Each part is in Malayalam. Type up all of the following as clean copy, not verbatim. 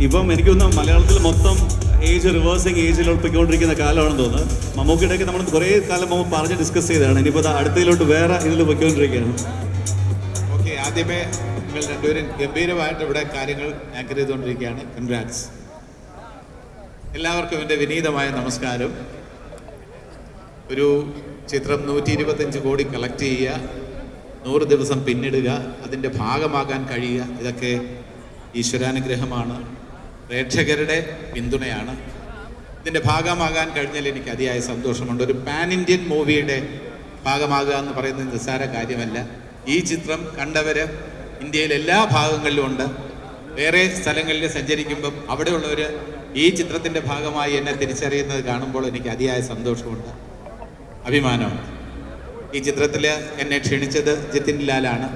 ഇപ്പം എനിക്കൊന്ന് മലയാളത്തിൽ മൊത്തം ഏജ് റിവേഴ്സിങ് ഏജിൽ പൊയ്ക്കൊണ്ടിരിക്കുന്ന കാലമാണെന്ന് തോന്നുന്നത്. മമ്മൂക്കിയുടെയൊക്കെ നമ്മൾ കുറേ കാലം മുമ്പ് പറഞ്ഞ് ഡിസ്കസ് ചെയ്തതാണ്. ഇനിയിപ്പോൾ അടുത്തതിലോട്ട് വേറെ ഇതിൽ പൊയ്ക്കൊണ്ടിരിക്കുകയാണ്. ഓക്കെ, ആദ്യമേ നിങ്ങൾ രണ്ടുപേരും ഗംഭീരമായിട്ട് ഇവിടെ കാര്യങ്ങൾ ആങ്കർ ചെയ്തുകൊണ്ടിരിക്കുകയാണ്. കൺഗ്രാറ്റ്സ്. എല്ലാവർക്കും എൻ്റെ വിനീതമായ നമസ്കാരം. ഒരു ചിത്രം 125 കോടി കളക്ട് ചെയ്യുക, 100 ദിവസം പിന്നിടുക, അതിൻ്റെ ഭാഗമാകാൻ കഴിയുക, ഇതൊക്കെ ഈശ്വരാനുഗ്രഹമാണ്, പ്രേക്ഷകരുടെ പിന്തുണയാണ്. ഇതിൻ്റെ ഭാഗമാകാൻ കഴിഞ്ഞാൽ എനിക്ക് അതിയായ സന്തോഷമുണ്ട്. ഒരു പാൻ ഇന്ത്യൻ മൂവിയുടെ ഭാഗമാകുക എന്ന് പറയുന്നത് നിസ്സാര കാര്യമല്ല. ഈ ചിത്രം കണ്ടവർ ഇന്ത്യയിലെ എല്ലാ ഭാഗങ്ങളിലും ഉണ്ട്. വേറെ സ്ഥലങ്ങളിൽ സഞ്ചരിക്കുമ്പം അവിടെയുള്ളവർ ഈ ചിത്രത്തിൻ്റെ ഭാഗമായി എന്നെ തിരിച്ചറിയുന്നത് കാണുമ്പോൾ എനിക്ക് അതിയായ സന്തോഷമുണ്ട്, അഭിമാനമുണ്ട്. ഈ ചിത്രത്തിൽ എന്നെ ക്ഷണിച്ചത് ജതിൻ ലാലാണ്.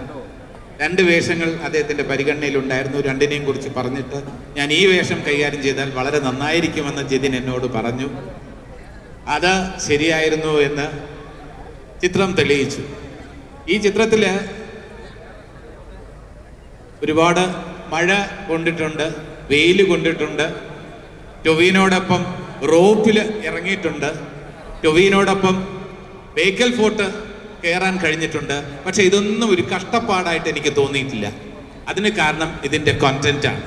2 വേഷങ്ങൾ അദ്ദേഹത്തിൻ്റെ പരിഗണനയിലുണ്ടായിരുന്നു. രണ്ടിനെയും കുറിച്ച് പറഞ്ഞിട്ട് ഞാൻ ഈ വേഷം കൈകാര്യം ചെയ്താൽ വളരെ നന്നായിരിക്കുമെന്ന് ജതിൻ എന്നോട് പറഞ്ഞു. അത് ശരിയായിരുന്നു എന്ന് ചിത്രം തെളിയിച്ചു. ഈ ചിത്രത്തിൽ ഒരുപാട് മഴ കൊണ്ടിട്ടുണ്ട്, വെയിൽ കൊണ്ടിട്ടുണ്ട്. ടൊവിനോടൊപ്പം റോപ്പിൽ ഇറങ്ങിയിട്ടുണ്ട്. ടൊവിനോടൊപ്പം ബേക്കൽ ഫോർട്ട് കയറാൻ കഴിഞ്ഞിട്ടുണ്ട്. പക്ഷെ ഇതൊന്നും ഒരു കഷ്ടപ്പാടായിട്ട് എനിക്ക് തോന്നിയിട്ടില്ല. അതിന് കാരണം ഇതിൻ്റെ കോണ്ടന്റാണ്.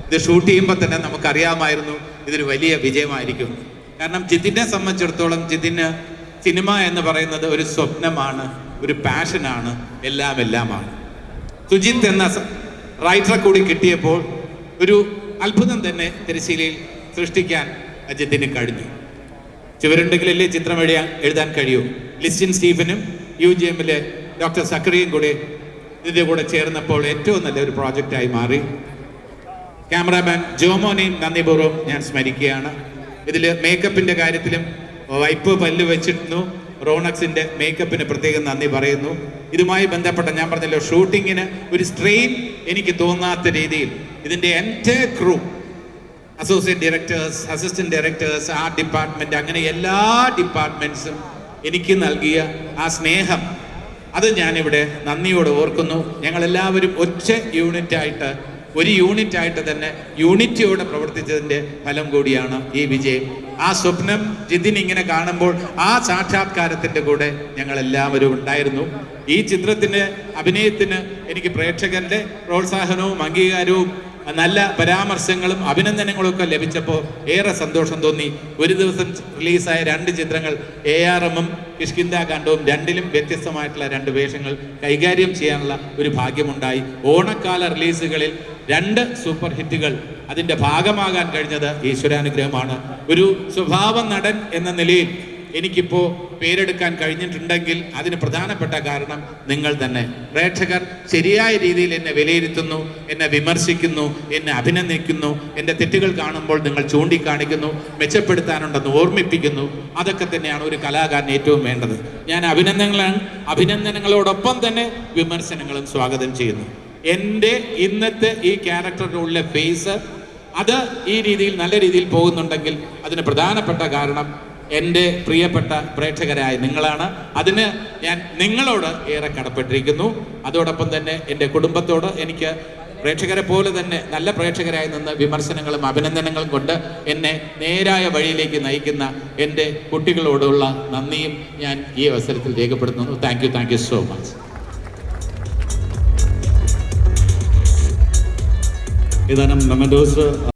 ഇത് ഷൂട്ട് ചെയ്യുമ്പോൾ തന്നെ നമുക്കറിയാമായിരുന്നു ഇതൊരു വലിയ വിജയമായിരിക്കും. കാരണം ജിതിനെ സംബന്ധിച്ചിടത്തോളം ജിതിന് സിനിമ എന്ന് പറയുന്നത് ഒരു സ്വപ്നമാണ്, ഒരു പാഷനാണ്, എല്ലാമാണ്. സുജിത്ത് എന്ന റൈറ്ററെ കൂടി കിട്ടിയപ്പോൾ ഒരു അത്ഭുതം തന്നെ തിരശ്ശീലയിൽ സൃഷ്ടിക്കാൻ ജിതിന് കഴിഞ്ഞു. ചുവരുണ്ടെങ്കിലല്ലേ ചിത്രം എഴുതാൻ കഴിയൂ. ലിസ്റ്റിൻ സ്റ്റീഫനും UGMലെ ഡോക്ടർ സക്കറിയും കൂടി ഇതിൻ്റെ കൂടെ ചേർന്നപ്പോൾ ഏറ്റവും നല്ലൊരു പ്രോജക്റ്റായി മാറി. ക്യാമറാമാൻ ജോമോനെയും നന്ദിപൂർവ്വം ഞാൻ സ്മരിക്കുകയാണ്. ഇതിൽ മേക്കപ്പിൻ്റെ കാര്യത്തിലും വൈപ്പ് പല്ല് വെച്ചിരുന്നു. റോണക്സിൻ്റെ മേക്കപ്പിന് പ്രത്യേകം നന്ദി പറയുന്നു. ഇതുമായി ബന്ധപ്പെട്ട ഞാൻ പറഞ്ഞല്ലോ, ഷൂട്ടിങ്ങിന് ഒരു സ്ട്രെയിൻ എനിക്ക് തോന്നാത്ത രീതിയിൽ ഇതിൻ്റെ entire crew, associate directors, assistant directors, art department, അങ്ങനെ എല്ലാ ഡിപ്പാർട്ട്മെന്റ്സും എനിക്ക് നൽകിയ ആ സ്നേഹം, അത് ഞാനിവിടെ നന്ദിയോടെ ഓർക്കുന്നു. ഞങ്ങളെല്ലാവരും ഒറ്റ യൂണിറ്റായിട്ട്, ഒരു യൂണിറ്റായിട്ട് തന്നെ യൂണിറ്റിയോടെ പ്രവർത്തിച്ചതിൻ്റെ ഫലം കൂടിയാണ് ഈ വിജയം. ആ സ്വപ്നം ജിതിൻ ഇങ്ങനെ കാണുമ്പോൾ ആ സാക്ഷാത്കാരത്തിൻ്റെ കൂടെ ഞങ്ങളെല്ലാവരും ഉണ്ടായിരുന്നു. ഈ ചിത്രത്തിൻ്റെ അഭിനയത്തിന് എനിക്ക് പ്രേക്ഷകരുടെ പ്രോത്സാഹനവും അംഗീകാരവും നല്ല പരാമർശങ്ങളും അഭിനന്ദനങ്ങളും ഒക്കെ ലഭിച്ചപ്പോൾ ഏറെ സന്തോഷം തോന്നി. ഒരു ദിവസം റിലീസായ 2 ചിത്രങ്ങൾ ARM-ഉം കിഷ്കിന്ധാകാന്ഡവും, രണ്ടിലും വ്യത്യസ്തമായിട്ടുള്ള 2 വേഷങ്ങൾ കൈകാര്യം ചെയ്യാനുള്ള ഒരു ഭാഗ്യമുണ്ടായി. ഓണക്കാല റിലീസുകളിൽ 2 സൂപ്പർ ഹിറ്റുകൾ, അതിൻ്റെ ഭാഗമാകാൻ കഴിഞ്ഞത് ഈശ്വരാനുഗ്രഹമാണ്. ഒരു സ്വഭാവ നടൻ എന്ന നിലയിൽ എനിക്കിപ്പോൾ പേരെടുക്കാൻ കഴിഞ്ഞിട്ടുണ്ടെങ്കിൽ അതിന് പ്രധാനപ്പെട്ട കാരണം നിങ്ങൾ തന്നെ. പ്രേക്ഷകർ ശരിയായ രീതിയിൽ എന്നെ വിലയിരുത്തുന്നു, എന്നെ വിമർശിക്കുന്നു, എന്നെ അഭിനന്ദിക്കുന്നു. എൻ്റെ തെറ്റുകൾ കാണുമ്പോൾ നിങ്ങൾ ചൂണ്ടിക്കാണിക്കുന്നു, മെച്ചപ്പെടുത്താനുണ്ടെന്ന് ഓർമ്മിപ്പിക്കുന്നു. അതൊക്കെ തന്നെയാണ് ഒരു കലാകാരന് ഏറ്റവും വേണ്ടത്. ഞാൻ അഭിനന്ദനങ്ങളോടൊപ്പം തന്നെ വിമർശനങ്ങളും സ്വാഗതം ചെയ്യുന്നു. എൻ്റെ ഇന്നത്തെ ഈ ക്യാരക്ടറിലുള്ള ഫേസ് അത് ഈ രീതിയിൽ നല്ല രീതിയിൽ പോകുന്നുണ്ടെങ്കിൽ അതിന് പ്രധാനപ്പെട്ട കാരണം എൻ്റെ പ്രിയപ്പെട്ട പ്രേക്ഷകരായ നിങ്ങളാണ്. അതിന് ഞാൻ നിങ്ങളോട് ഏറെ കടപ്പെട്ടിരിക്കുന്നു. അതോടൊപ്പം തന്നെ എൻ്റെ കുടുംബത്തോട് എനിക്ക് പ്രേക്ഷകരെ പോലെ തന്നെ നല്ല പ്രേക്ഷകരായി നിന്ന് വിമർശനങ്ങളും അഭിനന്ദനങ്ങളും കൊണ്ട് എന്നെ നേരായ വഴിയിലേക്ക് നയിക്കുന്ന എൻ്റെ കുട്ടികളോടുള്ള നന്ദിയും ഞാൻ ഈ അവസരത്തിൽ രേഖപ്പെടുത്തുന്നു. Thank you so much. ഏതാനും മെമന്റോസ്